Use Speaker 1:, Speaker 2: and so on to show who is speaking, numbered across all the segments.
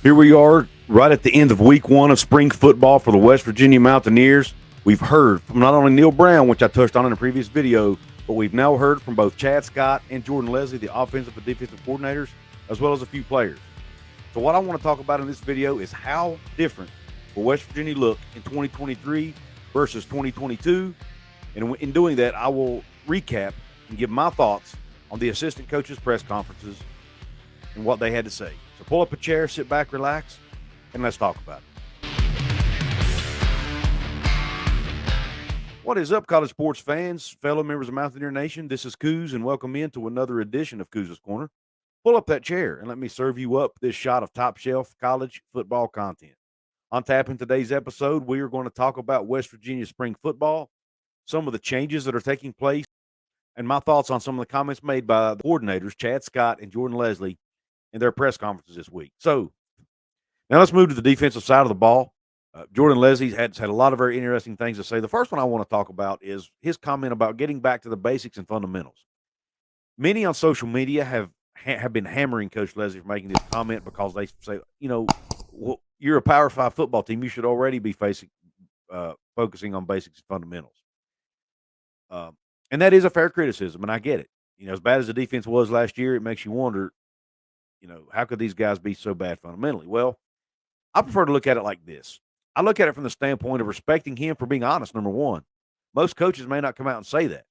Speaker 1: Here we are right at the end of week one of spring football for the West Virginia Mountaineers. We've heard from not only Neil Brown, which I touched on in a previous video, but we've now heard from both Chad Scott and Jordan Lesley, the offensive and defensive coordinators, as well as a few players. So what I want to talk about in this video is how different will West Virginia look in 2023 versus 2022. And in doing that, I will recap and give my thoughts on the assistant coaches' press conferences and what they had to say. So pull up a chair, sit back, relax, and let's talk about it. What is up, college sports fans, fellow members of Mountaineer Nation? This is Couz, and welcome into another edition of Couz's Corner. Pull up that chair and let me serve you up this shot of top-shelf college football content. On tap in today's episode, we are going to talk about West Virginia spring football, some of the changes that are taking place, and my thoughts on some of the comments made by the coordinators, Chad Scott and Jordan Lesley, in their press conferences this week. So now let's move to the defensive side of the ball. Jordan Lesley had a lot of very interesting things to say. The first one I want to talk about is his comment about getting back to the basics and fundamentals. Many on social media have been hammering Coach Lesley for making this comment because they say, well, you're a Power 5 football team. You should already be focusing on basics and fundamentals. And that is a fair criticism, and I get it. As bad as the defense was last year, it makes you wonder, how could these guys be so bad fundamentally? Well, I prefer to look at it like this. I look at it from the standpoint of respecting him for being honest, number one. Most coaches may not come out and say that.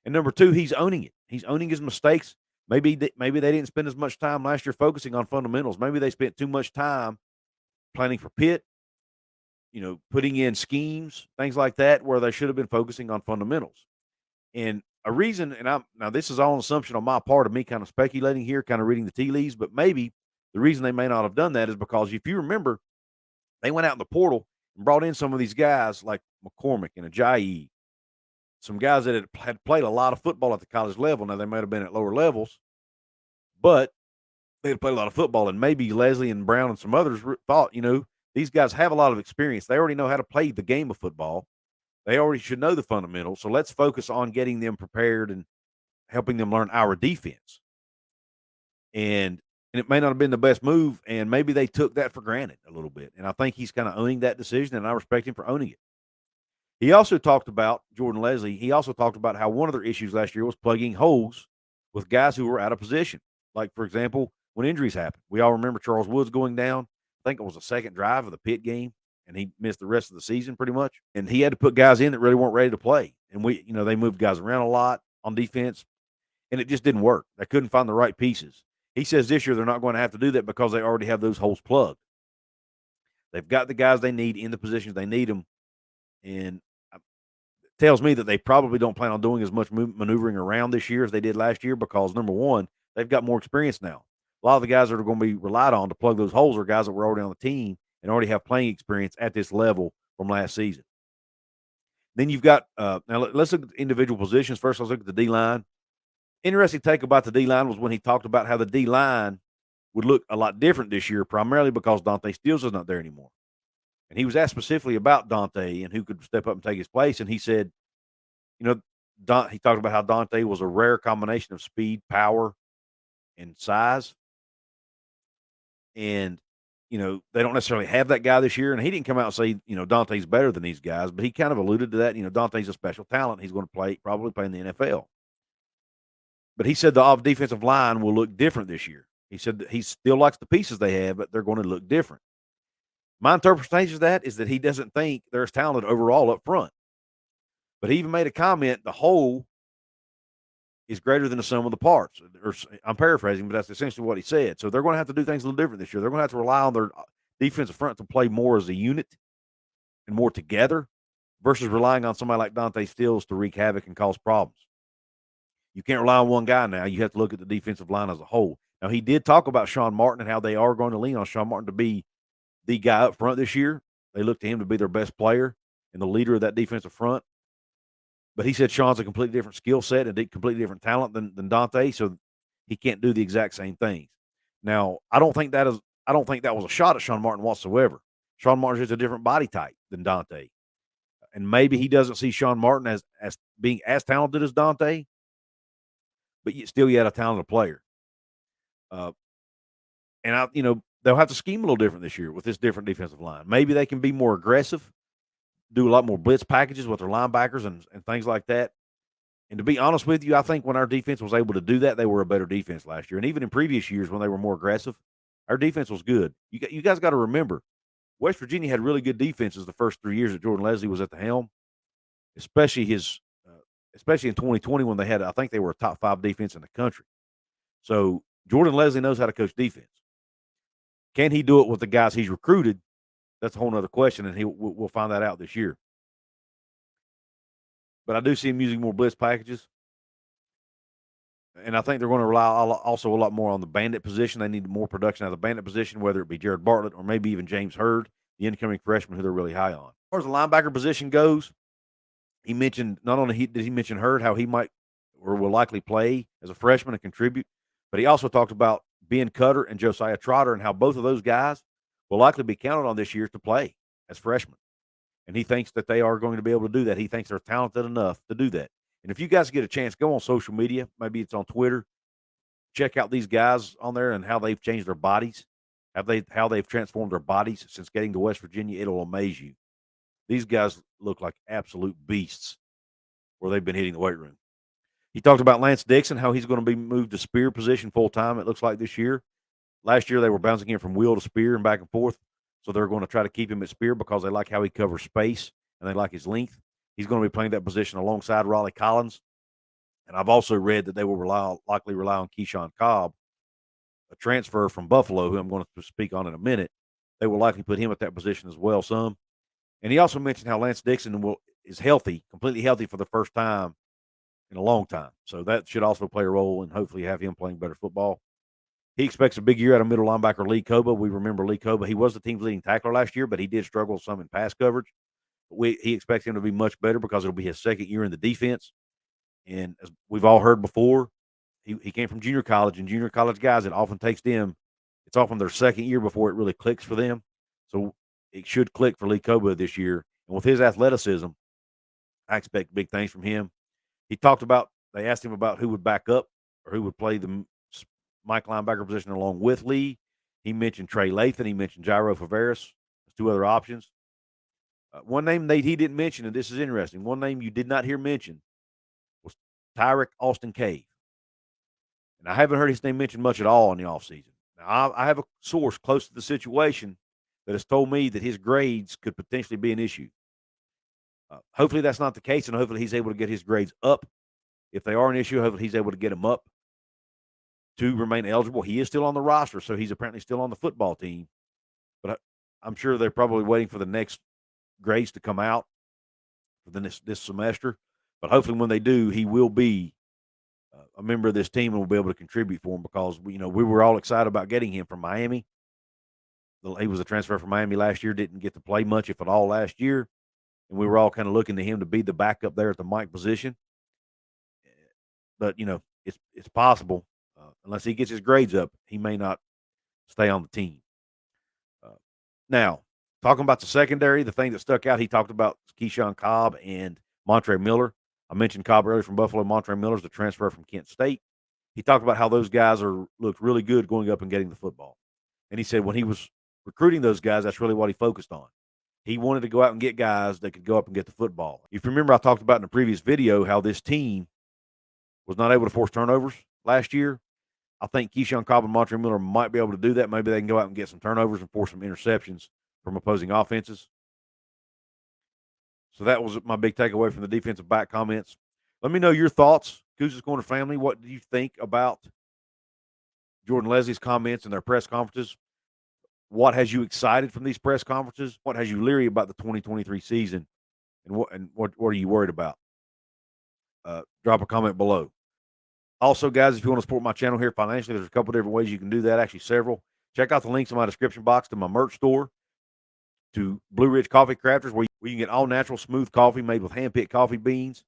Speaker 1: And number two, he's owning it. He's owning his mistakes. Maybe they didn't spend as much time last year focusing on fundamentals. Maybe they spent too much time planning for Pitt, putting in schemes, things like that, where they should have been focusing on fundamentals. And a reason, and now this is all an assumption on my part of me kind of speculating here, kind of reading the tea leaves, but maybe the reason they may not have done that is because if you remember, they went out in the portal and brought in some of these guys like McCormick and Ajayi, some guys that had played a lot of football at the college level. Now, they might have been at lower levels, but they had played a lot of football. And maybe Lesley and Brown and some others thought, these guys have a lot of experience. They already know how to play the game of football. They already should know the fundamentals. So let's focus on getting them prepared and helping them learn our defense. And it may not have been the best move, and maybe they took that for granted a little bit. And I think he's kind of owning that decision, and I respect him for owning it. He also talked about, Jordan Lesley, how one of their issues last year was plugging holes with guys who were out of position. Like, for example, when injuries happened. We all remember Charles Woods going down. I think it was the second drive of the Pitt game, and he missed the rest of the season pretty much. And he had to put guys in that really weren't ready to play. And they moved guys around a lot on defense, and it just didn't work. They couldn't find the right pieces. He says this year they're not going to have to do that because they already have those holes plugged. They've got the guys they need in the positions they need them, and it tells me that they probably don't plan on doing as much maneuvering around this year as they did last year because, number one, they've got more experience now. A lot of the guys that are going to be relied on to plug those holes are guys that were already on the team and already have playing experience at this level from last season. Then you've got now let's look at individual positions. First, let's look at the D-line. Interesting take about the D-line was when he talked about how the D-line would look a lot different this year, primarily because Dante Stills is not there anymore. And he was asked specifically about Dante and who could step up and take his place. And he said, he talked about how Dante was a rare combination of speed, power, and size. And, they don't necessarily have that guy this year. And he didn't come out and say, Dante's better than these guys, but he kind of alluded to that. Dante's a special talent. He's going to probably play in the NFL. But he said the defensive line will look different this year. He said that he still likes the pieces they have, but they're going to look different. My interpretation of that is that he doesn't think they're as talented overall up front. But he even made a comment, the whole is greater than the sum of the parts. Or, I'm paraphrasing, but that's essentially what he said. So they're going to have to do things a little different this year. They're going to have to rely on their defensive front to play more as a unit and more together versus relying on somebody like Dante Stills to wreak havoc and cause problems. You can't rely on one guy now. You have to look at the defensive line as a whole. Now, he did talk about Sean Martin and how they are going to lean on Sean Martin to be the guy up front this year. They look to him to be their best player and the leader of that defensive front. But he said Sean's a completely different skill set and a completely different talent than Dante, so he can't do the exact same things. Now, I don't think that was a shot at Sean Martin whatsoever. Sean Martin's just a different body type than Dante. And maybe he doesn't see Sean Martin as being as talented as Dante, but still, you had a talented player. And they'll have to scheme a little different this year with this different defensive line. Maybe they can be more aggressive, do a lot more blitz packages with their linebackers and things like that. And to be honest with you, I think when our defense was able to do that, they were a better defense last year. And even in previous years when they were more aggressive, our defense was good. You guys got to remember, West Virginia had really good defenses the first 3 years that Jordan Lesley was at the helm, especially especially in 2020 when I think they were a top 5 defense in the country. So Jordan Lesley knows how to coach defense. Can he do it with the guys he's recruited? That's a whole other question, and we'll find that out this year. But I do see him using more blitz packages. And I think they're going to rely also a lot more on the bandit position. They need more production out of the bandit position, whether it be Jared Bartlett or maybe even James Hurd, the incoming freshman who they're really high on. As far as the linebacker position goes, he mentioned not only did he mention Hurd, how he might or will likely play as a freshman and contribute, but he also talked about Ben Cutter and Josiah Trotter and how both of those guys will likely be counted on this year to play as freshmen. And he thinks that they are going to be able to do that. He thinks they're talented enough to do that. And if you guys get a chance, go on social media. Maybe it's on Twitter. Check out these guys on there and how they've changed their bodies, how they've transformed their bodies since getting to West Virginia. It'll amaze you. These guys look like absolute beasts where they've been hitting the weight room. He talked about Lance Dixon, how he's going to be moved to spear position full time, it looks like this year. Last year, they were bouncing him from wheel to spear and back and forth. So they're going to try to keep him at spear because they like how he covers space and they like his length. He's going to be playing that position alongside Raleigh Collins. And I've also read that they will likely rely on Keyshawn Cobb, a transfer from Buffalo, who I'm going to speak on in a minute. They will likely put him at that position as well some. And he also mentioned how Lance Dixon is healthy, completely healthy for the first time in a long time. So that should also play a role and hopefully have him playing better football. He expects a big year out of middle linebacker Lee Coba. We remember Lee Coba. He was the team's leading tackler last year, but he did struggle some in pass coverage. He expects him to be much better because it'll be his second year in the defense. And as we've all heard before, he came from junior college, and junior college guys, it often takes them, it's often their second year before it really clicks for them. So it should click for Lee Coba this year. And with his athleticism, I expect big things from him. He talked about, they asked him about who would back up or who would play the Mike linebacker position along with Lee. He mentioned Trey Lathan. He mentioned Jairo Faveras. There's 2 other options. One name he didn't mention, and this is interesting. One name you did not hear mentioned was Tyrick Austin Cave. And I haven't heard his name mentioned much at all in the offseason. Now, I have a source close to the situation that has told me that his grades could potentially be an issue. Hopefully that's not the case, and hopefully he's able to get his grades up. If they are an issue, hopefully he's able to get them up to remain eligible. He is still on the roster, so he's apparently still on the football team. But I'm sure they're probably waiting for the next grades to come out for this semester. But hopefully when they do, he will be a member of this team and will be able to contribute for him because, we were all excited about getting him from Miami. He was a transfer from Miami last year, didn't get to play much, if at all, last year. And we were all kind of looking to him to be the backup there at the Mike position. But, it's possible. Unless he gets his grades up, he may not stay on the team. Now, talking about the secondary, the thing that stuck out, he talked about Keyshawn Cobb and Montre Miller. I mentioned Cobb earlier from Buffalo. Montre Miller's the transfer from Kent State. He talked about how those guys looked really good going up and getting the football. And he said when he was recruiting those guys, that's really what he focused on. He wanted to go out and get guys that could go up and get the football. If you remember, I talked about in a previous video how this team was not able to force turnovers last year. I think Keyshawn Cobb and Montre Miller might be able to do that. Maybe they can go out and get some turnovers and force some interceptions from opposing offenses. So that was my big takeaway from the defensive back comments. Let me know your thoughts, Couz's Corner family. What do you think about Jordan Lesley's comments and their press conferences? What has you excited from these press conferences? What has you leery about the 2023 season? And what are you worried about? Drop a comment below. Also, guys, if you want to support my channel here financially, there's a couple different ways you can do that, actually several. Check out the links in my description box to my merch store, to Blue Ridge Coffee Crafters, where you can get all natural, smooth coffee made with hand-picked coffee beans.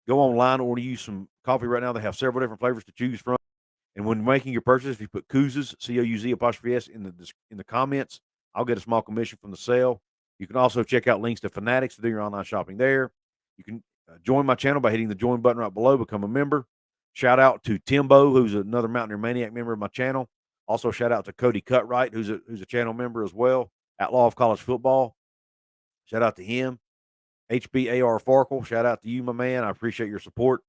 Speaker 1: Go online, order you some coffee right now. They have several different flavors to choose from. And when making your purchase, if you put Couz's, C-O-U-Z''S in the comments, I'll get a small commission from the sale. You can also check out links to Fanatics to do your online shopping there. You can join my channel by hitting the join button right below, become a member. Shout out to Timbo, who's another Mountaineer Maniac member of my channel. Also, shout out to Cody Cutright, who's a channel member as well. Outlaw of College Football. Shout out to him. HBAR Farkle. Shout out to you, my man. I appreciate your support.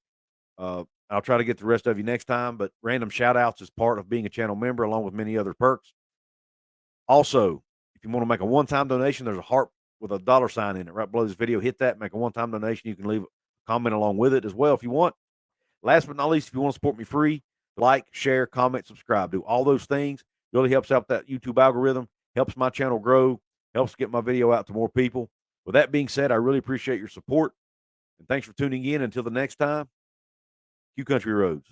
Speaker 1: I'll try to get the rest of you next time, but random shout outs is part of being a channel member along with many other perks. Also, if you want to make a one-time donation, there's a heart with a $sign in it right below this video. Hit that, make a one-time donation. You can leave a comment along with it as well if you want. Last but not least, if you want to support me free, like, share, comment, subscribe. Do all those things. It really helps out that YouTube algorithm, helps my channel grow, helps get my video out to more people. With that being said, I really appreciate your support. And thanks for tuning in. Until the next time, Q Country Roads.